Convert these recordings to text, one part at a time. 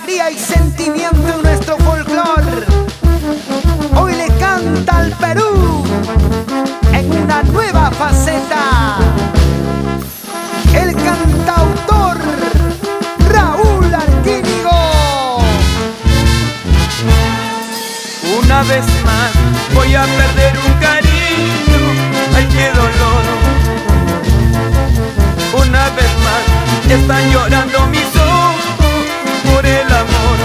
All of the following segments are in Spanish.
alegría y sentimiento en nuestro folclor. Hoy le canta al Perú en una nueva faceta. El cantautor Raúl Arquínigo. Una vez más voy a perder un cariño, ay qué dolor. Una vez más están llorando mis ojos por el amor.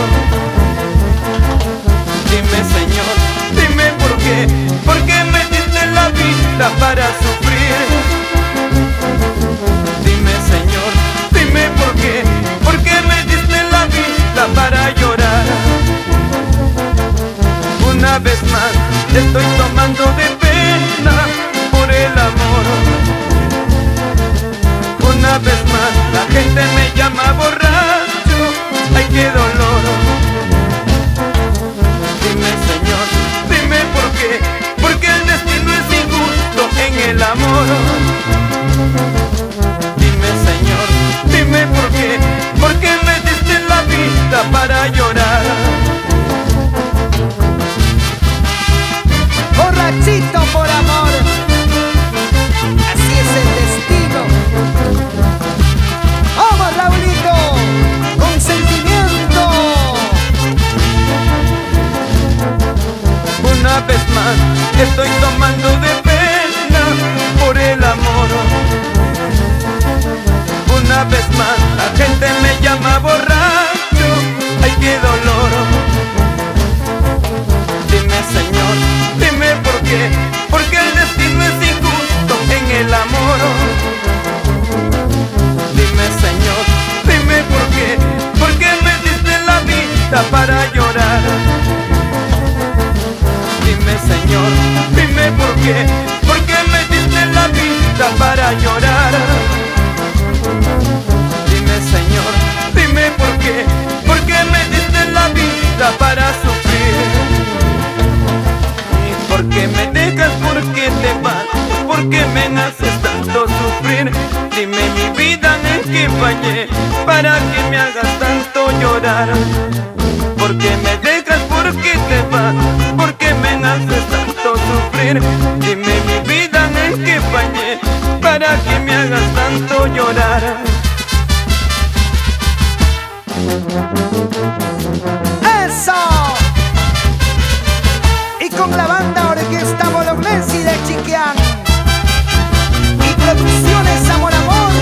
Dime Señor, dime por qué me diste la vida para sufrir. Dime Señor, dime por qué me diste la vida para llorar. Una vez más estoy tomando de pena por el amor. Una vez más la gente me llama borracho, ay qué dolor. Dime Señor, dime por qué el destino es injusto en el amor. Dime Señor, dime por qué me diste la vida para llorar. Borrachito por amor, así es el destino. ¡Vamos, Raulito! ¡Con sentimiento! Una vez más estoy tomando de pena por el amor. Una vez más la gente me llama borracho, ay qué dolor. Dime Señor, dime por qué el destino es injusto en el amor. Dime Señor, dime por qué me diste la vida para llorar. Dime Señor, dime por qué me diste la vida para llorar. Dime Señor, dime por qué me diste la vida para sufrir. ¿Y por qué me dejas? ¿Por qué te vas? ¿Por qué me haces tanto sufrir? Dime mi vida en qué fallé para que me hagas tanto llorar. ¿Por qué me dejas? ¿Por qué te vas? ¿Por qué me haces tanto sufrir? Dime mi vida en qué fallé para que me hagas tanto llorar. ¡Eso! Y con la banda Orquesta Bolognesi de Chiquián y Producciones Amor Amor,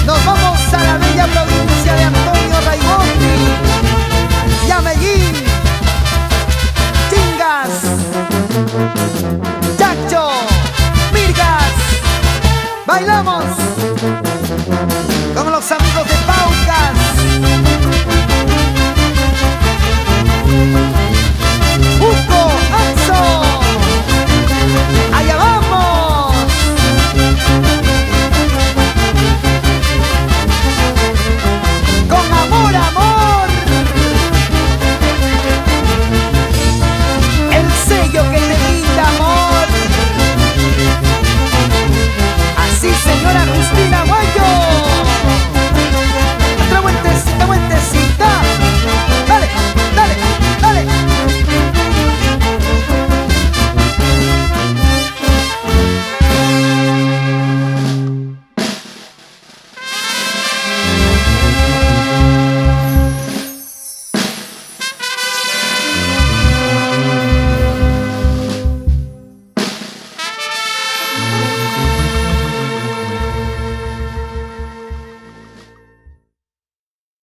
nos vamos a la bella provincia de Antonio Raigondi y a Medellín. Chingas, Chacho, Mirgas, bailamos.